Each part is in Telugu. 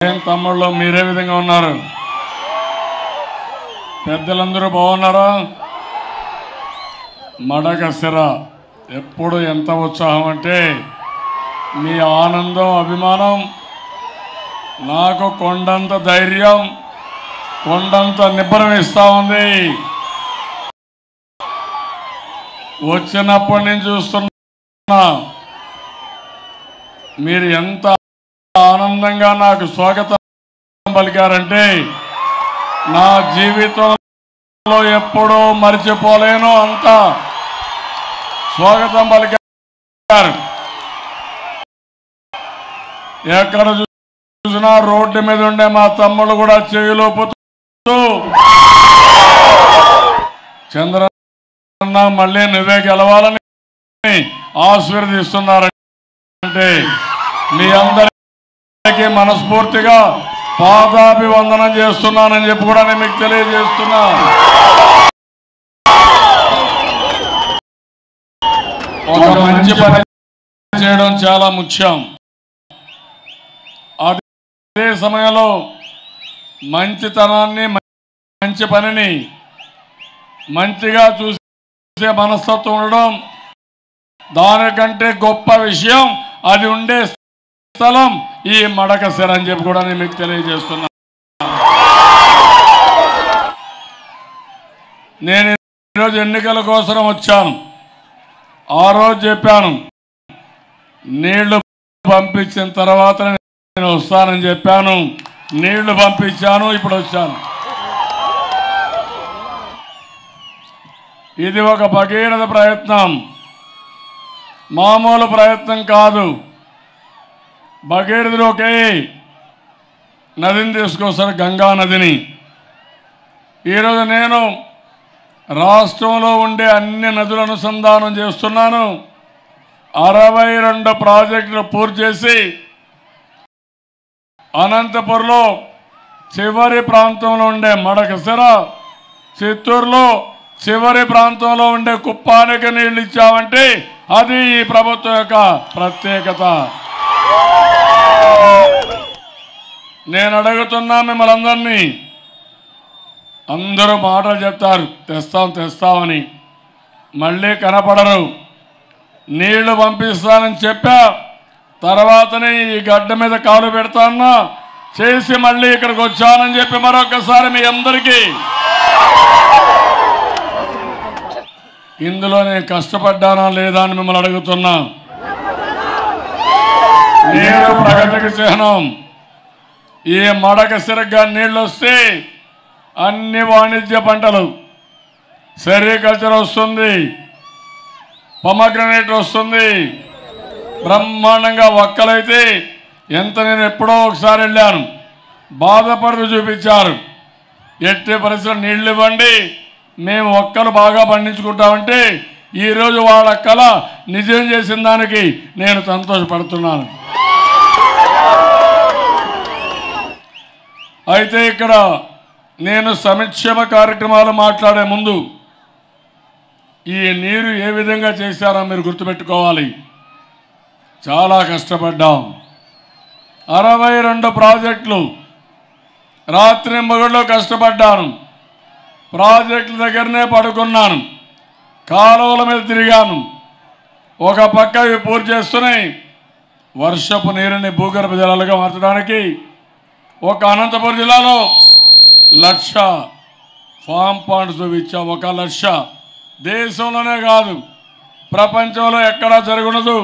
తమ్ముళ్ళు మీరే విధంగా ఉన్నారు? పెద్దలందరూ బాగున్నారా? మడకశిర ఎప్పుడు ఎంత ఉత్సాహం అంటే మీ ఆనందం అభిమానం నాకు కొండంత ధైర్యం కొండంత నిబ్బరం ఇస్తా ఉంది. వచ్చినప్పటి నుంచి చూస్తున్నా మీరు ఎంత ఆనందంగా నాకు స్వాగతం పలికారంటే నా జీవితంలో ఎప్పుడూ మర్చిపోలేను. అంత స్వాగతం పలికారు. ఎక్కడ చూసినా రోడ్డు మీద ఉండే మా తమ్ముళ్ళు కూడా చేయులోపుతూ చంద్రన్న మళ్ళీ నువ్వే గెలవాలని ఆశీర్వదిస్తున్నారంటే మీ అందరికీ మనస్ఫూర్తిగా పాదాభివందనం చేస్తున్నానని చెప్పి కూడా నేను మీకు తెలియజేస్తున్నా. ఒక మంచి పని చేయడం చాలా ముఖ్యం. అదే సమయంలో మంచితనాన్ని మంచి పనిని మంచిగా చూసే మనస్తత్వం ఉండడం దానికంటే గొప్ప విషయం. అది ఉండే స్థలం ఈ మడకశిర అని చెప్పి కూడా నేను మీకు తెలియజేస్తున్నా. నేను ఈరోజు ఎన్నికల కోసం వచ్చాను. ఆ రోజు చెప్పాను నీళ్లు పంపించిన తర్వాత నేను వస్తానని చెప్పాను. నీళ్లు పంపించాను, ఇప్పుడు వచ్చాను. ఇది ఒక భగీరథ ప్రయత్నం, మామూలు ప్రయత్నం కాదు. భగీరథులోకి నదిని తీసుకొస్తారు, గంగా నదిని. ఈరోజు నేను రాష్ట్రంలో ఉండే అన్ని నదుల అనుసంధానం చేస్తున్నాను. 62 ప్రాజెక్టులు పూర్తి చేసి అనంతపురంలో చివరి ప్రాంతంలో ఉండే మడకశిర, చిత్తూరులో చివరి ప్రాంతంలో ఉండే కుప్పానికి నీళ్లు ఇచ్చామంటే అది ఈ ప్రభుత్వం యొక్క ప్రత్యేకత. నేను అడుగుతున్నా మిమ్మల్ని అందరినీ, అందరూ మాటలు చెప్తారు తెస్తామని, మళ్ళీ కనపడరు. నీళ్లు పంపిస్తానని చెప్పా, తర్వాతనే ఈ గడ్డ మీద కాలు పెడతానా చేసి మళ్ళీ ఇక్కడికి వచ్చానని చెప్పి మరొకసారి మీ అందరికీ ఇందులో నేను కష్టపడ్డానా లేదా అని మిమ్మల్ని అడుగుతున్నా. నీరు ప్రగతికి చిహ్నం. ఈ మడకశిరగా నీళ్ళు వస్తే అన్ని వాణిజ్య పంటలు, సెరికల్చర్ వస్తుంది, పొమగ్రనేట్ వస్తుంది, బ్రహ్మాండంగా ఒక్కలైతే ఎంత. నేను ఎప్పుడో ఒకసారి వెళ్ళాను, బాధపడుతూ చూపించారు. ఎట్టి పరిస్థితుల్లో నీళ్లు ఇవ్వండి, మేము ఒక్కలు బాగా పండించుకుంటామంటే ఈరోజు వాళ్ళ కళ నిజం చేసిన దానికి నేను సంతోషపడుతున్నాను. అయితే ఇక్కడ నేను సంక్షేమ కార్యక్రమాలు మాట్లాడే ముందు ఈ నీరు ఏ విధంగా చేశారో మీరు గుర్తుపెట్టుకోవాలి. చాలా కష్టపడ్డాం. 62 ప్రాజెక్టులు రాత్రి మగళ్ళు కష్టపడ్డాను. ప్రాజెక్టుల దగ్గరనే పడుకున్నాను, కాలువల మీద తిరిగాను. ఒక పక్క ఇవి పూర్తి చేస్తున్నాయి. వర్షపు నీరుని భూగర్భ జలాలుగా మార్చడానికి ఒక అనంతపురం జిల్లాలో 1,00,000 ఫామ్ పాండ్స్ ఇచ్చా. 1,00,000 దేశంలోనే కాదు ప్రపంచంలో ఎక్కడా జరుగునదు.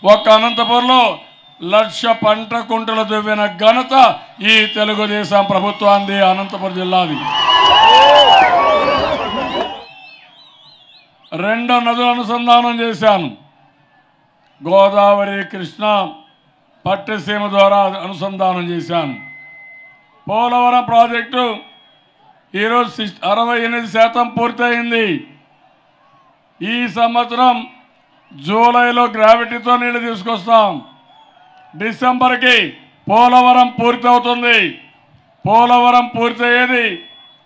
ఒక అనంతపురంలో 1,00,000 పంట కుంటలు దువ్విన ఘనత ఈ తెలుగుదేశం ప్రభుత్వాన్ని, అనంతపురం జిల్లాది. 2 నదుల అనుసంధానం చేశాను. గోదావరి, కృష్ణ, పట్టిసీమ ద్వారా అనుసంధానం చేశాను. పోలవరం ప్రాజెక్టు ఈరోజు 68% పూర్తయింది. ఈ సంవత్సరం జూలైలో గ్రావిటీతో నీళ్లు తీసుకొస్తాం. డిసెంబర్కి పోలవరం పూర్తవుతుంది. పోలవరం పూర్తయ్యేది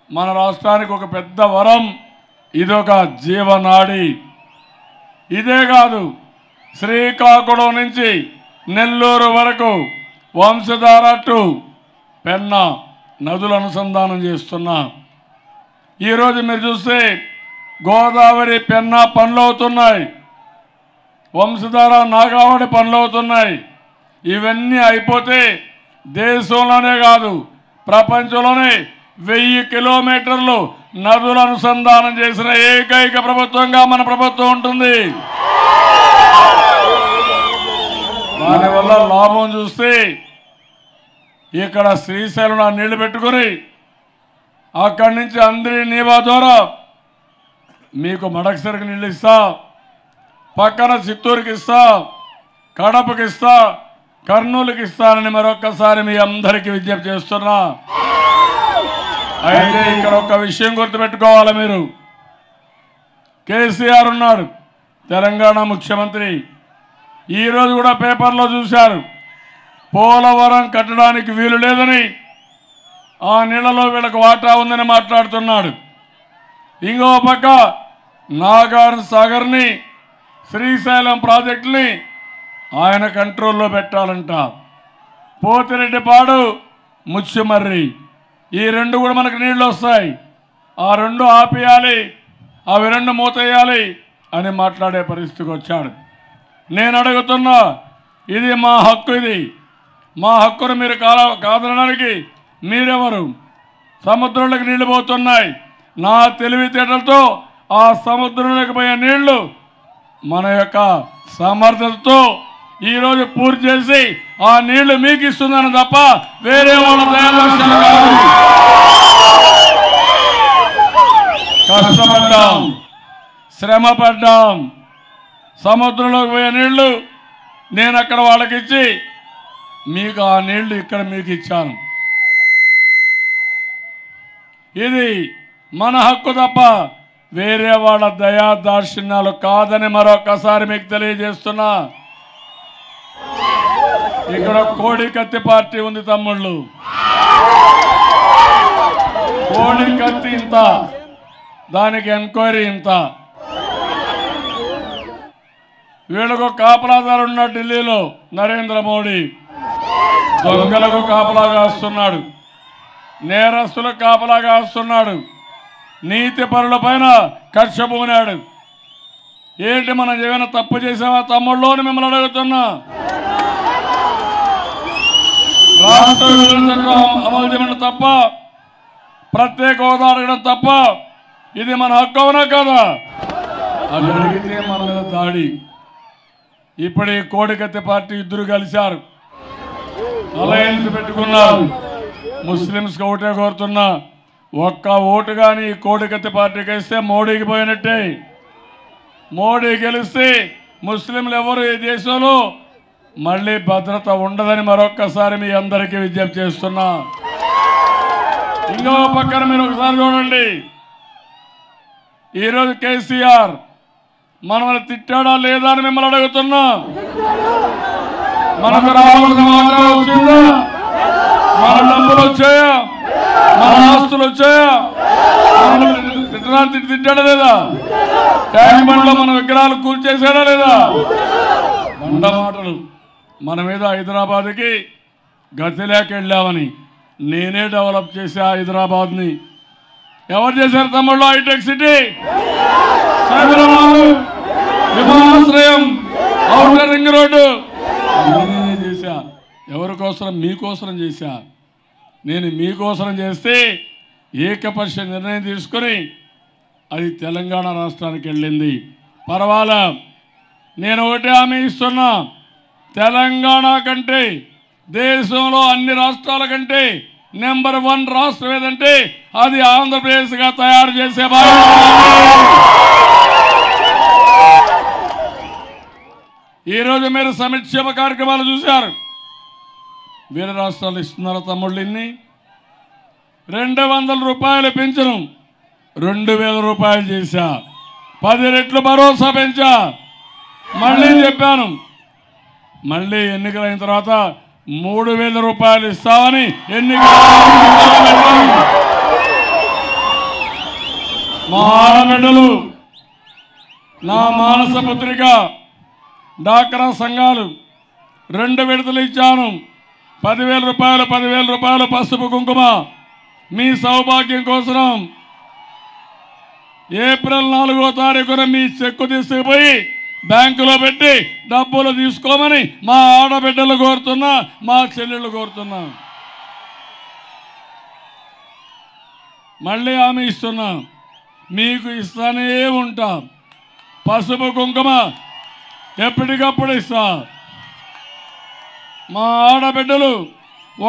మన రాష్ట్రానికి ఒక పెద్ద వరం. ఇదొక జీవనాడి. ఇదే కాదు, శ్రీకాకుళం నుంచి నెల్లూరు వరకు వంశధార టు పెన్నా నదుల అనుసంధానం చేస్తున్నా. ఈరోజు మీరు చూస్తే గోదావరి పెన్నా పనులు అవుతున్నాయి, వంశధార నాగావళి పనులు అవుతున్నాయి. ఇవన్నీ అయిపోతే దేశంలోనే కాదు ప్రపంచంలోనే 1000 కిలోమీటర్లు నదుల అనుసంధానం చేసిన ఏకైక ప్రభుత్వంగా మన ప్రభుత్వం ఉంటుంది. దానివల్ల లాభం చూస్తే ఇక్కడ శ్రీశైలం నీళ్లు పెట్టుకుని అక్కడి నుంచి అందరి నీవా ద్వారా మీకు మడకసరికి నీళ్ళు ఇస్తా, పక్కన చిత్తూరుకి ఇస్తా, కడపకి ఇస్తా, కర్నూలుకి ఇస్తానని మరొక్కసారి మీ అందరికీ విజ్ఞప్తి చేస్తున్నా. అయితే ఇక్కడ ఒక విషయం గుర్తుపెట్టుకోవాలి మీరు. కేసీఆర్ ఉన్నాడు తెలంగాణ ముఖ్యమంత్రి. ఈరోజు కూడా పేపర్లో చూశారు, పోలవరం కట్టడానికి వీలు లేదని, ఆ నీళ్లలో వీళ్ళకు వాటా ఉందని మాట్లాడుతున్నాడు. ఇంకో పక్క నాగార్జున సాగర్ని, శ్రీశైలం ప్రాజెక్టుని ఆయన కంట్రోల్లో పెట్టాలంట. పోతిరెడ్డిపాడు, ముచ్చుమర్రి ఈ రెండు కూడా మనకు నీళ్ళు వస్తాయి, ఆ రెండు ఆపేయాలి, అవి రెండు మూతేయాలి అని మాట్లాడే పరిస్థితికి వచ్చాడు. నేను అడుగుతున్నా, ఇది మా హక్కు, ఇది మా హక్కును మీరు కాదనడానికి మీరెవరు? సముద్రంలోకి నీళ్లు పోతున్నాయి. నా తెలివితేటలతో ఆ సముద్రంలోకి పోయే నీళ్లు మన యొక్క సమర్థతతో ఈరోజు పూర్తి చేసి ఆ నీళ్లు మీకు ఇస్తుందని తప్ప వేరే వాళ్ళ దయాలక్ష్యాలు కాదు. కష్టపడ్డాం, శ్రమపడ్డాం. సముద్రంలోకి పోయే నీళ్లు నేను అక్కడ వాళ్ళకి ఇచ్చి మీకు ఆ నీళ్లు ఇక్కడ మీకు ఇచ్చాను. ఇది మన హక్కు తప్ప వేరే వాళ్ళ దయా దాక్షిణ్యాలు కాదని మరొకసారి మీకు తెలియజేస్తున్నా. ఇక్కడ కోడికత్తి పార్టీ ఉంది తమ్ముళ్ళు. కోడికత్తి ఇంత, దానికి ఎంక్వైరీ ఇంత. వీళ్ళకు కాపలాదారు ఉన్నాడు ఢిల్లీలో నరేంద్ర మోడీ. దొంగలకు కాపలా కాస్తున్నాడు, నేరస్తులకు కాపలా కాస్తున్నాడు, నీతి పరుల పైన కక్ష పూనాడు. ఏంటి మనం ఏమైనా తప్పు చేసావా తమ్ముళ్ళు అని మిమ్మల్ని అడుగుతున్నా. రాష్ట్ర విభజన చట్టం అమలు చేయడం తప్ప, ప్రత్యేక హోదా అడగడం తప్ప, ఇది మన హక్కు అవునా కదా? అది అడిగితే మన మీద దాడి. ఇప్పుడు ఈ కోడికత్తి పార్టీ ఇద్దరు కలిశారు, అలయన్స్ పెట్టుకున్నారు. ముస్లింస్కి ఒకటే కోరుతున్నా, ఒక్క ఓటు కానీ కోడికత్తి పార్టీకి వేస్తే మోడీకి పోయినట్టే. మోడీ గెలిస్తే ముస్లింలు ఎవరు ఈ దేశంలో మళ్ళీ భద్రత ఉండదని మరొక్కసారి మీ అందరికీ విజ్ఞప్తి చేస్తున్నా. ఇంకో పక్కన మీరు ఒకసారి చూడండి, ఈరోజు కేసీఆర్ మనల్ని తిట్టాడా లేదా అని మిమ్మల్ని అడుగుతున్నా. మనకు రావాల్సిన వాటా వచ్చిందా? మన డబ్బులు వచ్చాయా? మన ఆస్తులు వచ్చాయా? తిట్టాడా లేదా? ట్యాంక్ బండ్లో మన విగ్రహాలు కూల్చేసాడా లేదా? బండ మాటలు. మన మీద హైదరాబాద్కి గతి లేక వెళ్ళామని నేనే డెవలప్ చేశా హైదరాబాద్ని. ఎవరు చేశారు తమ్ముళ్ళు? హైటెక్ సిటీ, సైబరాబాద్, విమానాశ్రయం, ఔటర్ రింగ్ రోడ్డు నేనే చేశా. ఎవరికోసం? మీకోసం చేశా. నేను మీకోసం చేస్తే ఏకపక్ష నిర్ణయం తీసుకుని అది తెలంగాణ రాష్ట్రానికి వెళ్ళింది. పర్వాలా, నేను ఒకటే హామీ ఇస్తున్నా, తెలంగాణ కంటే దేశంలో అన్ని రాష్ట్రాల కంటే నెంబర్ 1 రాష్ట్రం ఏదంటే అది ఆంధ్రప్రదేశ్గా తయారు చేసే ఈరోజు మీరు సంక్షేమ కార్యక్రమాలు చూశారు. వేరే రాష్ట్రాలు ఇస్తున్నారు తమ్ముళ్ళు. ఇన్ని 200 రూపాయలు పెంచను 2000 రూపాయలు చేశా. 10 రెట్లు భరోసా పెంచా. మళ్ళీ చెప్పాను, మళ్ళీ ఎన్నికలైన తర్వాత 3000 రూపాయలు ఇస్తామని మా ఆడబిడ్డలు, నా మానస పుత్రిక డాక్రా సంఘాలు 2 విడతలు ఇచ్చాను. 10,000 రూపాయలు పసుపు కుంకుమ మీ సౌభాగ్యం కోసం ఏప్రిల్ 4వ తారీఖున మీ చెక్కు తీసుకుపోయి బ్యాంకులో పెట్టి డబ్బులు తీసుకోమని మా ఆడబిడ్డలు కోరుతున్నా, మా చెల్లెళ్ళు కోరుతున్నా. మళ్ళీ హామీ ఇస్తున్నా, మీకు ఇస్తానే ఉంటా. పసుపు కుంకుమ ఎప్పటికప్పుడు ఇస్తా. మా ఆడబిడ్డలు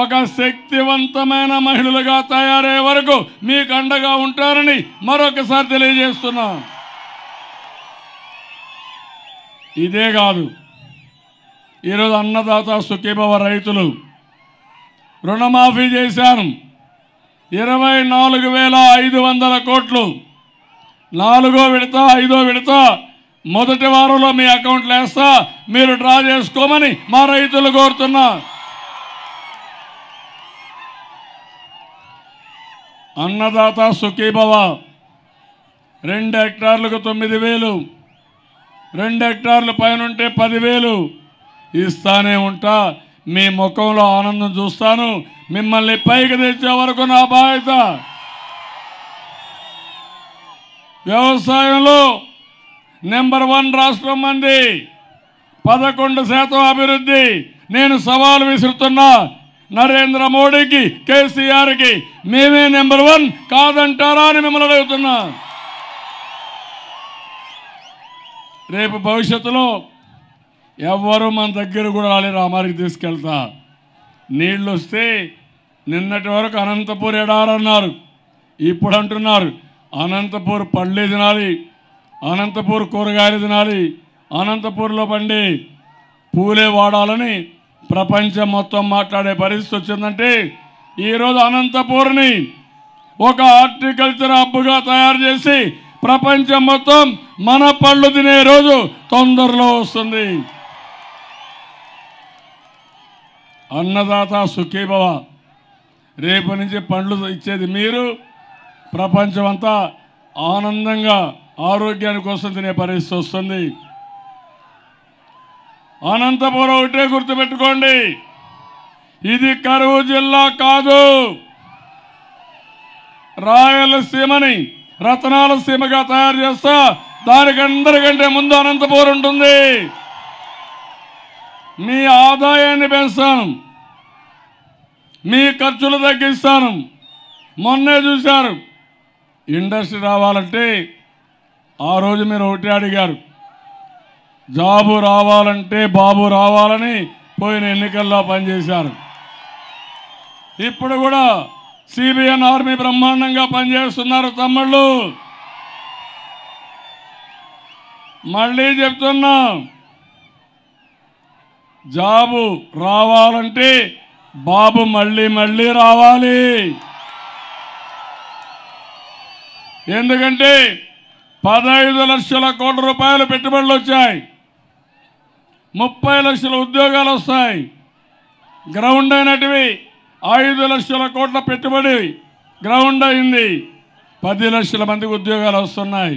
ఒక శక్తివంతమైన మహిళలుగా తయారయ్యే వరకు మీకు అండగా ఉంటారని మరొకసారి తెలియజేస్తున్నా. ఇదే కాదు, ఈరోజు అన్నదాత సుఖీభవ రైతులు రుణమాఫీ చేశాను. 24,500 కోట్లు 4వ విడత 5వ విడత మొదటి వారంలో మీ అకౌంట్లో వేస్తా, మీరు డ్రా చేసుకోమని మా రైతులు కోరుతున్నా. అన్నదాత సుఖీభవ 2 హెక్టార్లకు 9,000, 2 హెక్టార్ల పైన ఉంటే 10,000 ఇస్తానే ఉంటా. మీ ముఖంలో ఆనందం చూస్తాను. మిమ్మల్ని పైకి తెచ్చే వరకు నా బాధ్యత. వ్యవసాయంలో నెంబర్ 1 రాష్ట్రం మంది, 11% అభివృద్ధి. నేను సవాల్ విసురుతున్నా నరేంద్ర మోడీకి, కేసీఆర్కి, మేమే నెంబర్ 1 కాదంటారా అని మిమ్మల్ని అడుగుతున్నా. రేపు భవిష్యత్తులో ఎవ్వరూ మన దగ్గర కూడా రాలే, రామారికి తీసుకెళ్తా. నీళ్ళు వస్తే నిన్నటి వరకు అనంతపూర్ ఎడారన్నారు, ఇప్పుడు అంటున్నారు అనంతపూర్ పళ్ళే తినాలి, అనంతపూర్ కూరగాయలు తినాలి, అనంతపూర్లో పండి పూలే వాడాలని ప్రపంచం మొత్తం మాట్లాడే పరిస్థితి వచ్చిందంటే ఈరోజు అనంతపూర్ని ఒక హార్టికల్చర్ హబ్గా తయారు చేసి ప్రపంచం మొత్తం మన పళ్ళు తినే రోజు తొందరలో వస్తుంది. అన్నదాత సుఖీభవ. రేపు నుంచి పండ్లు ఇచ్చేది మీరు, ప్రపంచం అంతా ఆనందంగా ఆరోగ్యాని కోసం తినే పరిస్థితి వస్తుంది. అనంతపురం ఒకటే గుర్తుపెట్టుకోండి, ఇది కరువు జిల్లా కాదు. రాయలసీమని రతనాల సీమగా తయారు చేస్తా. దానికి అందరికంటే ముందు అనంతపురం ఉంటుంది. మీ ఆదాయాన్ని పెంచుతాను, మీ ఖర్చులు తగ్గిస్తాను. మొన్నే చూశారు, ఇండస్ట్రీ రావాలంటే ఆ రోజు మీరు ఒకటే అడిగారు, జాబు రావాలంటే బాబు రావాలని పోయిన ఎన్నికల్లో పనిచేశారు. ఇప్పుడు కూడా సిబిఎన్ ఆర్మీ బ్రహ్మాండంగా పనిచేస్తున్నారు తమ్ముళ్ళు. మళ్ళీ చెప్తున్నా, జాబు రావాలంటే బాబు మళ్ళీ మళ్ళీ రావాలి. ఎందుకంటే 15 లక్షల కోట్ల రూపాయలు పెట్టుబడులు వచ్చాయి, 30 లక్షల ఉద్యోగాలు వస్తాయి. గ్రౌండ్ అయినటివి 5 లక్షల కోట్ల పెట్టుబడి గ్రౌండ్ అయింది, 10 లక్షల మందికి ఉద్యోగాలు వస్తున్నాయి.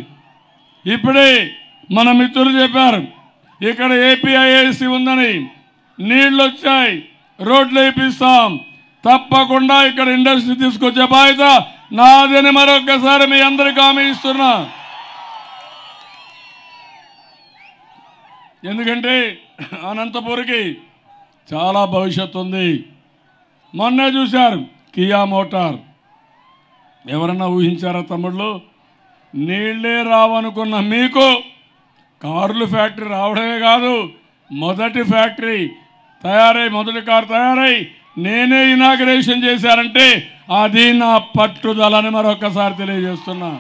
ఇప్పుడే మన మిత్రులు చెప్పారు, ఇక్కడ ఏపీఐఐసి ఉందని, నీళ్ళు వచ్చాయి, రోడ్లు వేపిస్తాం. తప్పకుండా ఇక్కడ ఇండస్ట్రీ తీసుకొచ్చే బాధ్యత నాదని మరొకసారి మీ అందరికీ హామీ ఇస్తున్నా. ఎందుకంటే అనంతపూర్కి చాలా భవిష్యత్తు ఉంది. మొన్నే చూశారు కియా మోటార్, ఎవరన్నా ఊహించారా తమ్ముళ్ళు? నీళ్ళే రావనుకున్న మీకు కార్లు ఫ్యాక్టరీ రావడమే కాదు, మొదటి ఫ్యాక్టరీ తయారై, మొదటి కారు తయారై నేనే ఇనాగ్రేషన్ చేశారంటే అది నా పట్టుదలని మరొకసారి తెలియజేస్తున్నా.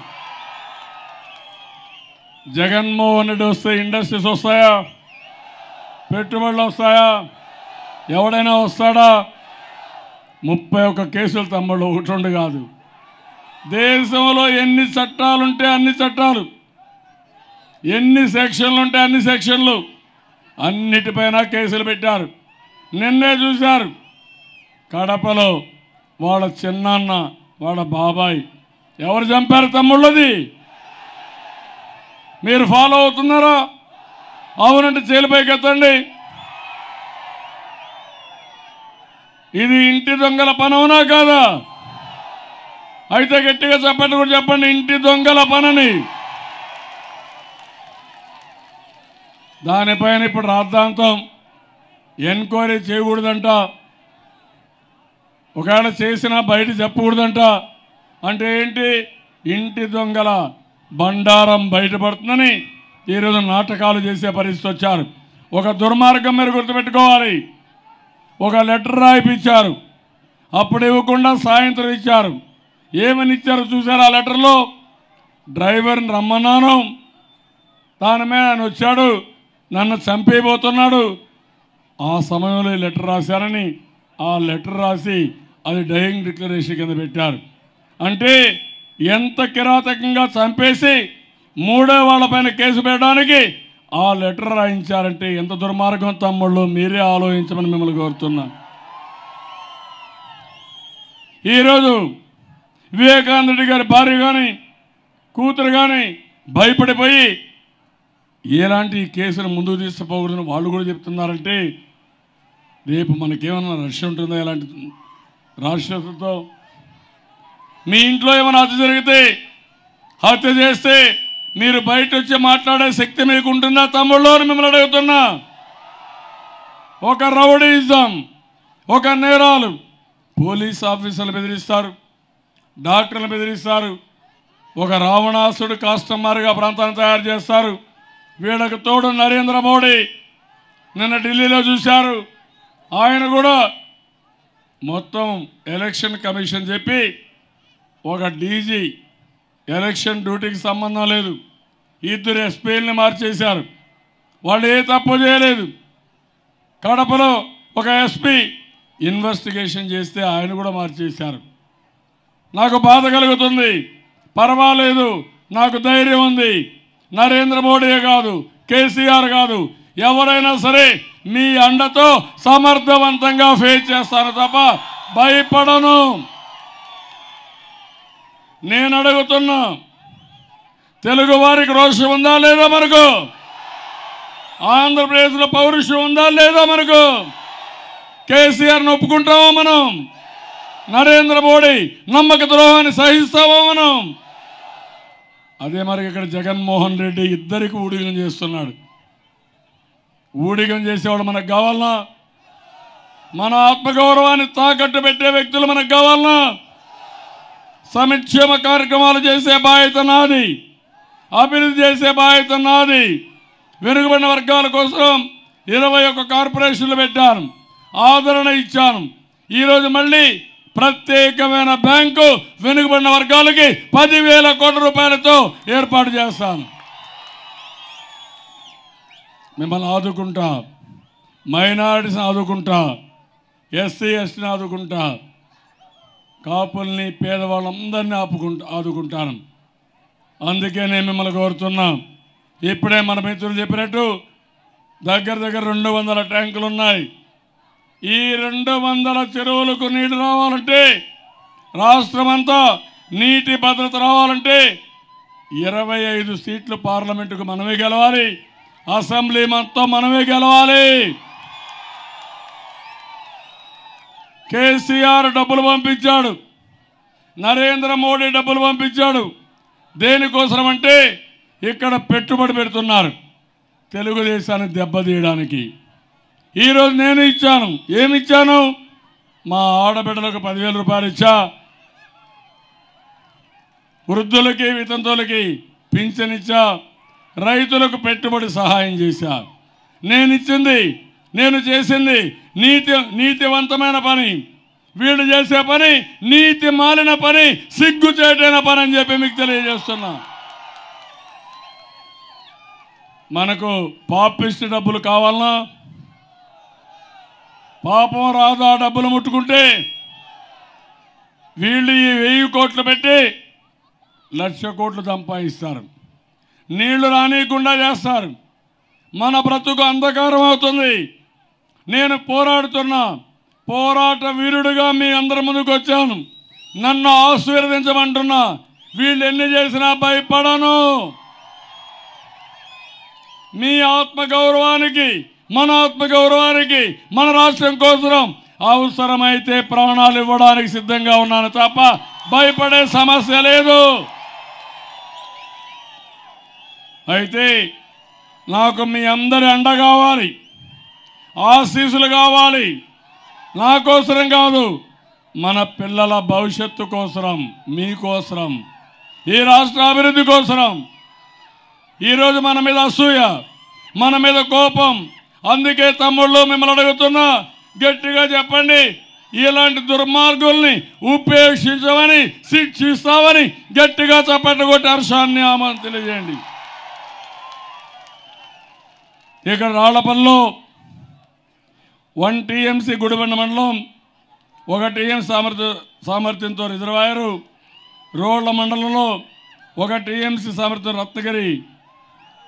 జగన్మోహన్ రెడ్డి వస్తే ఇండస్ట్రీస్ వస్తాయా? పెట్టుబడులు వస్తాయా? ఎవడైనా వస్తాడా? 31 కేసులు తమ్ముళ్ళు, 1-2 కాదు. దేశంలో ఎన్ని చట్టాలుంటే అన్ని చట్టాలు, ఎన్ని సెక్షన్లు ఉంటే అన్ని సెక్షన్లు, అన్నిటిపైన కేసులు పెట్టారు. నిన్నే చూశారు కడపలో వాళ్ళ చిన్నాన్న, వాళ్ళ బాబాయ్ ఎవరు చంపారు తమ్ముళ్ళది? మీరు ఫాలో అవుతున్నారా? అవునంటే జైలుపైకి ఎత్తండి. ఇది ఇంటి దొంగల పని అవునా కాదా? అయితే గట్టిగా చెప్పండి, కూడా చెప్పండి, ఇంటి దొంగల పనని. దానిపైన ఇప్పుడు రాద్ధాంతం ఎంక్వైరీ చేయకూడదంట, ఒకవేళ చేసినా బయట చెప్పకూడదంట. అంటే ఏంటి? ఇంటి దొంగల బండారం బయటపడుతుందని ఈరోజు నాటకాలు చేసే పరిస్థితి వచ్చారు. ఒక దుర్మార్గం మీరు గుర్తుపెట్టుకోవాలి. ఒక లెటర్ రాయిపించారు, అప్పుడు ఇవ్వకుండా సాయంత్రం ఇచ్చారు. ఏమని ఇచ్చారు చూసారు? ఆ లెటర్లో డ్రైవర్ని రమ్మన్నాను, దాని మీద ఆయన వచ్చాడు, నన్ను చంపేయబోతున్నాడు. ఆ సమయంలో లెటర్ రాశారని ఆ లెటర్ రాసి అది డయింగ్ డిక్లరేషన్ కింద పెట్టారు. అంటే ఎంత కిరాతకంగా చంపేసి మూడో వాళ్ళపైన కేసు పెట్టడానికి ఆ లెటర్ రాయించారంటే ఎంత దుర్మార్గం తమ్ముళ్ళు, మీరే ఆలోచించమని మిమ్మల్ని కోరుతున్నా. ఈరోజు వివేకానంద రెడ్డి గారి భార్య కానీ కూతురు కానీ భయపడిపోయి ఎలాంటి కేసును ముందుకు తీసుకుపోకూడదని వాళ్ళు కూడా చెప్తున్నారంటే రేపు మనకేమన్నా రష్య ఉంటుందో ఎలాంటి రాష్ట్రతో? మీ ఇంట్లో ఏమైనా హత్య జరిగితే, హత్య చేస్తే మీరు బయట వచ్చి మాట్లాడే శక్తి మీకు ఉంటుందా తమ్ముళ్ళు అని మిమ్మల్ని అడుగుతున్నా. ఒక రౌడీయిజం, ఒక నేరాలు, పోలీస్ ఆఫీసర్లు బెదిరిస్తారు, డాక్టర్లు బెదిరిస్తారు, ఒక రావణాసుడు కస్టమర్గా ప్రాంతాన్ని తయారు చేస్తారు. వీళ్ళకు తోడు నరేంద్ర మోడీ నిన్న ఢిల్లీలో చూశారు. ఆయన కూడా మొత్తం ఎలక్షన్ కమిషన్ చెప్పి ఒక డీజీ ఎలక్షన్ డ్యూటీకి సంబంధం లేదు, ఇద్దరు ఎస్పీలని మార్చేశారు. వాళ్ళు ఏ తప్పు చేయలేదు. కడపలో ఒక ఎస్పీ ఇన్వెస్టిగేషన్ చేస్తే ఆయన కూడా మార్చేశారు. నాకు బాధ కలుగుతుంది. పర్వాలేదు, నాకు ధైర్యం ఉంది. నరేంద్ర మోడీ కాదు, కేసీఆర్ కాదు, ఎవరైనా సరే మీ అండతో సమర్థవంతంగా ఫేస్ చేస్తాను తప్ప భయపడను. నేను అడుగుతున్నా, తెలుగు వారికి రోషం ఉందా లేదా మనకు? ఆంధ్రప్రదేశ్లో పౌరుషం ఉందా లేదా మనకు? కేసీఆర్ను ఒప్పుకుంటామా మనం? నరేంద్ర మోడీ నమ్మక ద్రోహాన్ని సహిస్తామా మనం? అదే మరి ఇక్కడ జగన్మోహన్ రెడ్డి ఇద్దరికి ఊడిగం చేస్తున్నాడు. ఊడిగం చేసేవాడు మనకు కావాలనా? మన ఆత్మగౌరవాన్ని తాకట్టు పెట్టే వ్యక్తులు మనకు కావాలనా? సంక్షేమ కార్యక్రమాలు చేసే బాధ్యత నాది, అభివృద్ధి చేసే బాధ్యత నాది. వెనుకబడిన వర్గాల కోసం 21 కార్పొరేషన్లు పెట్టాను, ఆదరణ ఇచ్చాను. ఈరోజు మళ్ళీ ప్రత్యేకమైన బ్యాంకు వెనుకబడిన వర్గాలకి 10,000 కోట్ల రూపాయలతో ఏర్పాటు చేస్తాను. మిమ్మల్ని ఆదుకుంటా, మైనారిటీస్ని ఆదుకుంటా, ఎస్సీ ఎస్టీని ఆదుకుంటా, కాపుల్ని పేదవాళ్ళందరినీ ఆదుకుంటాను. అందుకే నేను మిమ్మల్ని కోరుతున్నా. ఇప్పుడే మన మిత్రులు చెప్పినట్టు దగ్గర 200 ట్యాంకులు ఉన్నాయి. ఈ 200 చెరువులకు నీళ్లు రావాలంటే, రాష్ట్రమంతా నీటి భద్రత రావాలంటే 25 సీట్లు పార్లమెంటుకు మనమే గెలవాలి, అసెంబ్లీ మొత్తం మనమే గెలవాలి. కేసీఆర్ డబ్బులు పంపించాడు, నరేంద్ర మోడీ డబ్బులు పంపించాడు. దేనికోసం అంటే ఇక్కడ పెట్టుబడి పెడుతున్నారు, తెలుగుదేశాన్ని దెబ్బతీయడానికి. ఈరోజు నేను ఇచ్చాను. ఏమిచ్చాను? మా ఆడబిడ్డలకు 10,000 రూపాయలు ఇచ్చా, వృద్ధులకి వితంతువులకి పింఛన్ ఇచ్చా, రైతులకు పెట్టుబడి సహాయం చేశా. నేను చేసింది నీతివంతమైన పని. వీళ్ళు చేసే పని నీతి మాలిన పని, సిగ్గుచేటైన పని అని చెప్పి మీకు తెలియజేస్తున్నా. మనకు పాపిష్టి డబ్బులు కావాలన్నా? పాపం రాదు ఆ డబ్బులు ముట్టుకుంటే. వీళ్ళు ఈ 1000 కోట్లు పెట్టి 1,00,000 కోట్లు సంపాదిస్తారు, నీళ్లు రానియకుండా చేస్తారు. మన బ్రతుకు అంధకారం అవుతుంది. నేను పోరాడుతున్నా, పోరాట వీరుడుగా మీ అందరి ముందుకు వచ్చాను. నన్ను ఆశీర్వదించమంటున్నా. వీళ్ళు ఎన్ని చేసినా భయపడను. మీ ఆత్మగౌరవానికి, మన ఆత్మగౌరవానికి, మన రాష్ట్రం కోసం అవసరమైతే ప్రాణాలు ఇవ్వడానికి సిద్ధంగా ఉన్నాను తప్ప భయపడే సమస్య లేదు. అయితే నాకు మీ అందరి అండ కావాలి, ఆశీస్సులు కావాలి. నా కోసరం కాదు, మన పిల్లల భవిష్యత్తు కోసరం, మీకోసరం, ఈ రాష్ట్ర అభివృద్ధి కోసరం. ఈరోజు మన మీద అసూయ, మన మీద కోపం. అందుకే తమ్ముళ్ళు మిమ్మల్ని అడుగుతున్నా, గట్టిగా చెప్పండి, ఇలాంటి దుర్మార్గుల్ని ఉపేక్షించమని, శిక్షిస్తామని గట్టిగా చప్పట్లు కొట్టి హర్షాన్ని ఆమని తెలియజేయండి. ఇక్కడ రాళ్లపల్లిలో 1 టీఎంసీ గుడిబండ మండలం, 1 టీఎంసీ సామర్థ్యంతో రిజర్వాయరు, రోడ్ల మండలంలో 1 టీఎంసీ సామర్థ్యం రత్నగిరి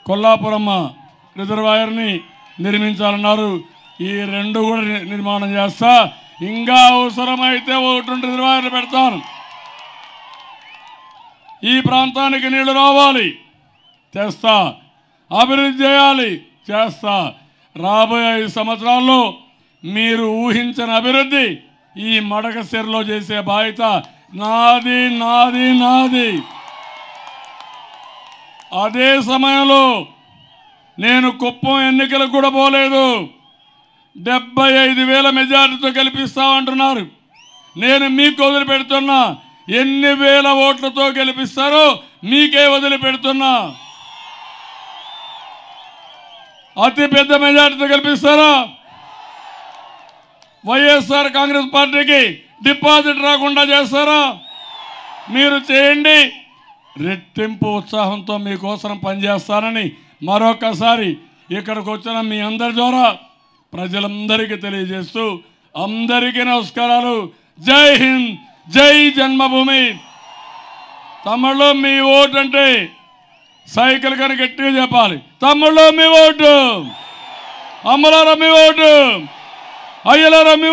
కొల్లాపురమ్మ రిజర్వాయర్ని నిర్మించాలన్నారు. ఈ 2 కూడా నిర్మాణం చేస్తా. ఇంకా అవసరమైతే 1 రిజర్వాయర్లు పెడతాను. ఈ ప్రాంతానికి నీళ్లు రావాలి, చేస్తా. అభివృద్ధి చేయాలి, చేస్తా. రాబోయే 5 సంవత్సరాల్లో మీరు ఊహించిన అభివృద్ధి ఈ మడకశిరలో చేసే బాధ్యత నాది, నాది, నాది. అదే సమయంలో నేను కుప్పం ఎన్నికలకు కూడా పోలేదు. 75,000 మెజార్టీతో గెలిపిస్తామంటున్నారు. నేను మీకు వదిలిపెడుతున్నా. ఎన్ని వేల ఓట్లతో గెలిపిస్తారో మీకే వదిలిపెడుతున్నా. అతి పెద్ద మెజార్టీతో గెలిపిస్తారా? వైఎస్ఆర్ కాంగ్రెస్ పార్టీకి డిపాజిట్ రాకుండా చేస్తారా? మీరు చేయండి. రెట్టింపు ఉత్సాహంతో మీకోసం పనిచేస్తానని మరొకసారి ఇక్కడికి వచ్చిన మీ అందరి ద్వారా ప్రజలందరికీ తెలియజేస్తూ అందరికీ నమస్కారాలు. జై హింద్, జై జన్మభూమి. తమ్ముళ్ళు మీ ఓటు అంటే సైకిల్ కనుక గట్టిగా చెప్పాలి. తమ్ముళ్ళు మీ ఓటు, అమ్మలారా మీ ఓటు, అయ్యలారా మీ ఓటు.